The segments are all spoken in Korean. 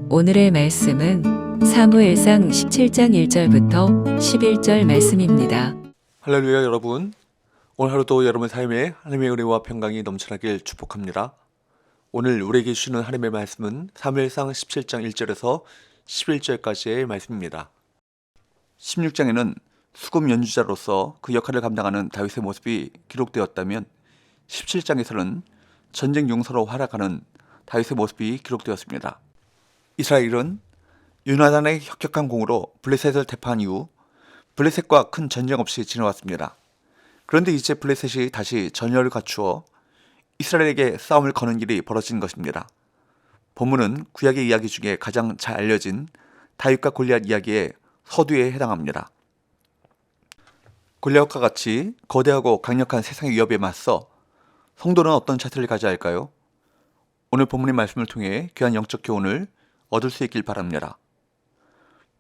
오늘의 말씀은 사무엘상 17장 1절부터 11절 말씀입니다. 할렐루야 여러분, 오늘 하루도 여러분 삶에 하나님의 은혜와 평강이 넘쳐나길 축복합니다. 오늘 우리에게 주시는 하나님의 말씀은 사무엘상 17장 1절에서 11절까지의 말씀입니다. 16장에는 수금 연주자로서 그 역할을 감당하는 다윗의 모습이 기록되었다면 17장에서는 전쟁 용사로 활약하는 다윗의 모습이 기록되었습니다. 이스라엘은 요나단의 혁혁한 공으로 블레셋을 대파한 이후 블레셋과 큰 전쟁 없이 지내왔습니다. 그런데 이제 블레셋이 다시 전열을 갖추어 이스라엘에게 싸움을 거는 일이 벌어진 것입니다. 본문은 구약의 이야기 중에 가장 잘 알려진 다윗과 골리앗 이야기의 서두에 해당합니다. 골리앗과 같이 거대하고 강력한 세상의 위협에 맞서 성도는 어떤 자세를 가져야 할까요? 오늘 본문의 말씀을 통해 귀한 영적 교훈을 얻을 수 있길 바랍니다.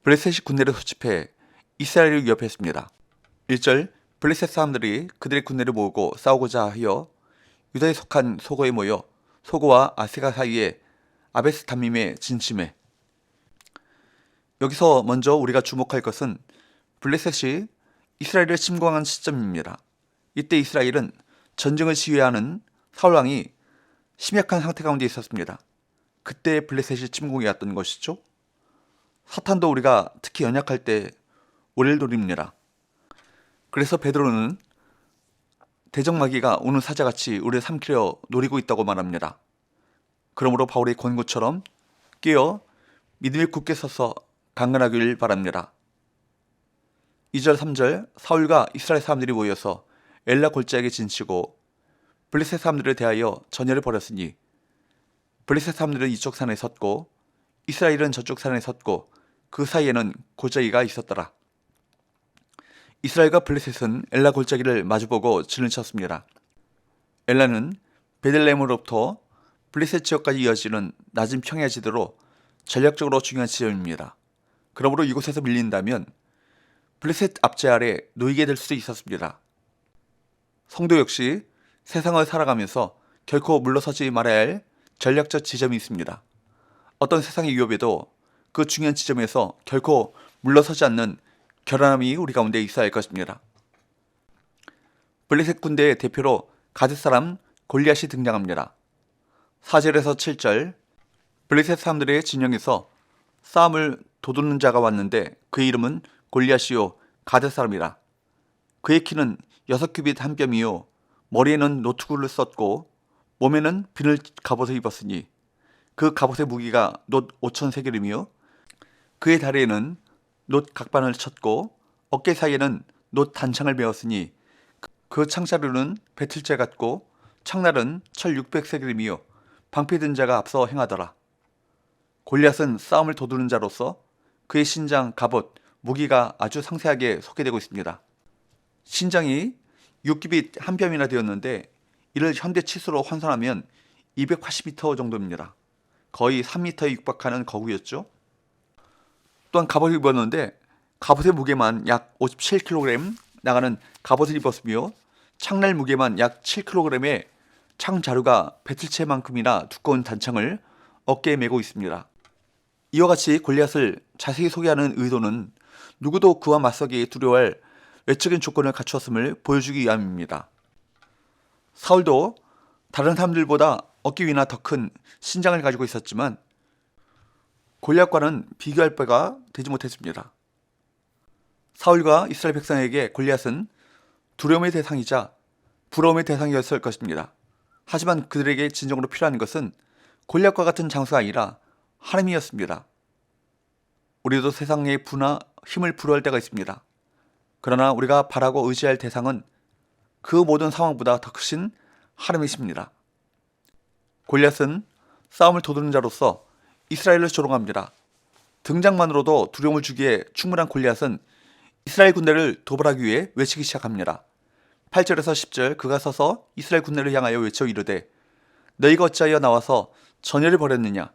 블레셋이 군대를 소집해 이스라엘을 위협했습니다. 1절, 블레셋 사람들이 그들의 군대를 모으고 싸우고자 하여 유다에 속한 소고에 모여 소고와 아세가 사이에 아베스다밈에 진침해. 여기서 먼저 우리가 주목할 것은 블레셋이 이스라엘을 침공한 시점입니다. 이때 이스라엘은 전쟁을 지휘하는 사울왕이 심약한 상태 가운데 있었습니다. 그때 블레셋이 침공해 왔던 것이죠. 사탄도 우리가 특히 연약할 때 우리를 노립니다. 그래서 베드로는 대적마귀가 우는 사자같이 우리를 삼키려 노리고 있다고 말합니다. 그러므로 바울의 권고처럼 깨어 믿음에 굳게 서서 강건하길 바랍니다. 2절 3절, 사울과 이스라엘 사람들이 모여서 엘라 골짜기에 진치고 블레셋 사람들에 대하여 전열을 벌였으니 블레셋 사람들은 이쪽 산에 섰고 이스라엘은 저쪽 산에 섰고 그 사이에는 골짜기가 있었더라. 이스라엘과 블레셋은 엘라 골짜기를 마주보고 진을 쳤습니다. 엘라는 베들레헴으로부터 블레셋 지역까지 이어지는 낮은 평야지대로 전략적으로 중요한 지점입니다. 그러므로 이곳에서 밀린다면 블레셋 압제 아래 놓이게 될 수도 있었습니다. 성도 역시 세상을 살아가면서 결코 물러서지 말아야 할 전략적 지점이 있습니다. 어떤 세상의 위협에도 그 중요한 지점에서 결코 물러서지 않는 결단함이 우리 가운데 있어야 할 것입니다. 블레셋 군대의 대표로 가드 사람 골리앗이 등장합니다. 4절에서 7절, 블레셋 사람들의 진영에서 싸움을 도두는 자가 왔는데 그의 이름은 골리앗이요 가드 사람이라. 그의 키는 6규빗 한 뼘이요 머리에는 노트구를 썼고 몸에는 비늘 갑옷을 입었으니 그 갑옷의 무기가 놋 5,000세겔이며 그의 다리에는 놋 각반을 쳤고 어깨 사이에는 놋 단창을 메었으니 그 창자루는 배틀재 같고 창날은 철 600세겔이며 방패든 자가 앞서 행하더라. 골리앗은 싸움을 도두는 자로서 그의 신장, 갑옷, 무기가 아주 상세하게 소개되고 있습니다. 신장이 6규빗 한 뼘이나 되었는데 이를 현대 치수로 환산하면 280m 정도입니다. 거의 3m에 육박하는 거구였죠. 또한 갑옷을 입었는데 갑옷의 무게만 약 57kg 나가는 갑옷을 입었으며 창날 무게만 약 7kg의 창자루가 배틀체만큼이나 두꺼운 단창을 어깨에 메고 있습니다. 이와 같이 골리앗을 자세히 소개하는 의도는 누구도 그와 맞서기에 두려워할 외적인 조건을 갖추었음을 보여주기 위함입니다. 사울도 다른 사람들보다 어깨 위나 더 큰 신장을 가지고 있었지만 골리앗과는 비교할 바가 되지 못했습니다. 사울과 이스라엘 백성에게 골리앗은 두려움의 대상이자 부러움의 대상이었을 것입니다. 하지만 그들에게 진정으로 필요한 것은 골리앗과 같은 장수가 아니라 하나님이었습니다. 우리도 세상의 부나 힘을 부러워할 때가 있습니다. 그러나 우리가 바라고 의지할 대상은 그 모든 상황보다 더 크신 하나님이십니다. 골리앗은 싸움을 도두는 자로서 이스라엘을 조롱합니다. 등장만으로도 두려움을 주기에 충분한 골리앗은 이스라엘 군대를 도발하기 위해 외치기 시작합니다. 8절에서 10절, 그가 서서 이스라엘 군대를 향하여 외쳐 이르되 너희가 어찌하여 나와서 전열을 벌였느냐?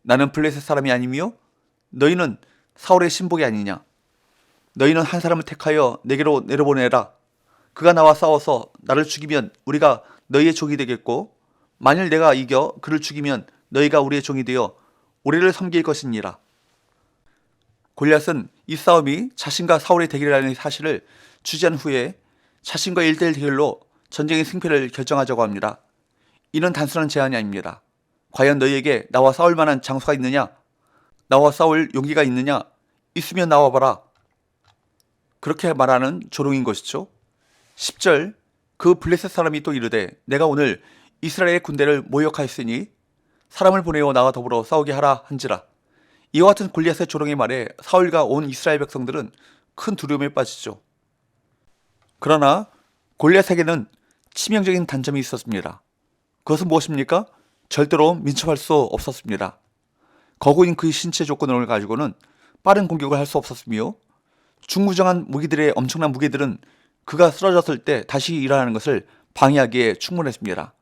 나는 블레셋 사람이 아니며 너희는 사울의 신복이 아니냐? 너희는 한 사람을 택하여 내게로 내려보내라. 그가 나와 싸워서 나를 죽이면 우리가 너희의 종이 되겠고 만일 내가 이겨 그를 죽이면 너희가 우리의 종이 되어 우리를 섬길 것이니라. 골리앗은 이 싸움이 자신과 사울의 대결이라는 사실을 주지한 후에 자신과 1대1 대결로 전쟁의 승패를 결정하자고 합니다. 이는 단순한 제안이 아닙니다. 과연 너희에게 나와 싸울 만한 장소가 있느냐? 나와 싸울 용기가 있느냐? 있으면 나와봐라. 그렇게 말하는 조롱인 것이죠. 10절 그 블레셋 사람이 또 이르되 내가 오늘 이스라엘의 군대를 모욕하였으니 사람을 보내어 나와 더불어 싸우게 하라 한지라. 이와 같은 골리앗의 조롱의 말에 사울과 온 이스라엘 백성들은 큰 두려움에 빠지죠. 그러나 골리앗에게는 치명적인 단점이 있었습니다. 그것은 무엇입니까? 절대로 민첩할 수 없었습니다. 거구인 그의 신체 조건을 가지고는 빠른 공격을 할 수 없었으며 중무장한 무기들의 엄청난 무게들은 그가 쓰러졌을 때 다시 일어나는 것을 방해하기에 충분했습니다.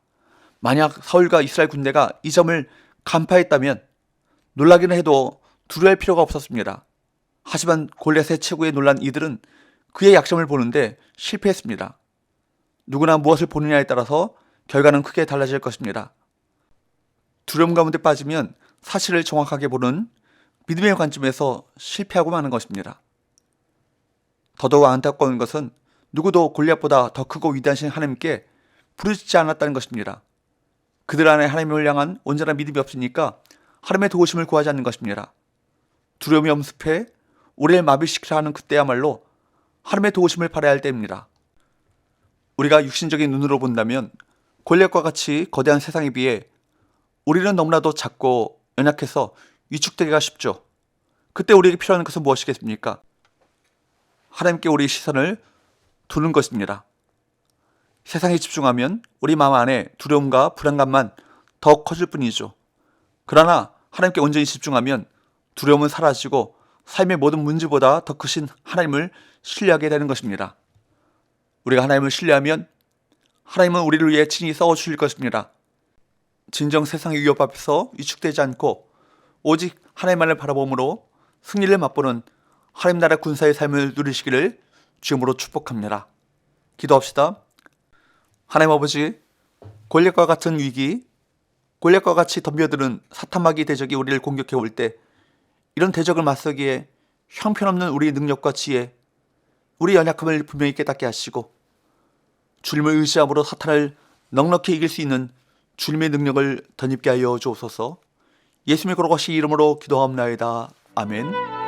만약 사울과 이스라엘 군대가 이 점을 간파했다면 놀라기는 해도 두려워할 필요가 없었습니다. 하지만 골리앗의 최고의 놀란 이들은 그의 약점을 보는데 실패했습니다. 누구나 무엇을 보느냐에 따라서 결과는 크게 달라질 것입니다. 두려움 가운데 빠지면 사실을 정확하게 보는 믿음의 관점에서 실패하고 마는 것입니다. 더더욱 안타까운 것은 누구도 골리앗보다 더 크고 위대하신 하나님께 부르짖지 않았다는 것입니다. 그들 안에 하나님을 향한 온전한 믿음이 없으니까 하나님의 도우심을 구하지 않는 것입니다. 두려움이 엄습해 우리를 마비시키려 하는 그때야말로 하나님의 도우심을 바라야 할 때입니다. 우리가 육신적인 눈으로 본다면 골리앗과 같이 거대한 세상에 비해 우리는 너무나도 작고 연약해서 위축되기가 쉽죠. 그때 우리에게 필요한 것은 무엇이겠습니까? 하나님께 우리의 시선을 두는 것입니다. 세상에 집중하면 우리 마음 안에 두려움과 불안감만 더 커질 뿐이죠. 그러나 하나님께 온전히 집중하면 두려움은 사라지고 삶의 모든 문제보다 더 크신 하나님을 신뢰하게 되는 것입니다. 우리가 하나님을 신뢰하면 하나님은 우리를 위해 친히 싸워주실 것입니다. 진정 세상의 위협 앞에서 위축되지 않고 오직 하나님만을 바라봄으로 승리를 맛보는 하나님 나라 군사의 삶을 누리시기를 주님으로 축복합니다. 기도합시다. 하나님 아버지, 골리앗과 같은 위기, 골리앗과 같이 덤벼드는 사탄마귀 대적이 우리를 공격해 올 때 이런 대적을 맞서기에 형편없는 우리의 능력과 지혜, 우리 연약함을 분명히 깨닫게 하시고 주님을 의지함으로 사탄을 넉넉히 이길 수 있는 주님의 능력을 덧입게 하여 주옵소서. 예수님의 거룩하신 이름으로 기도하옵나이다. 아멘.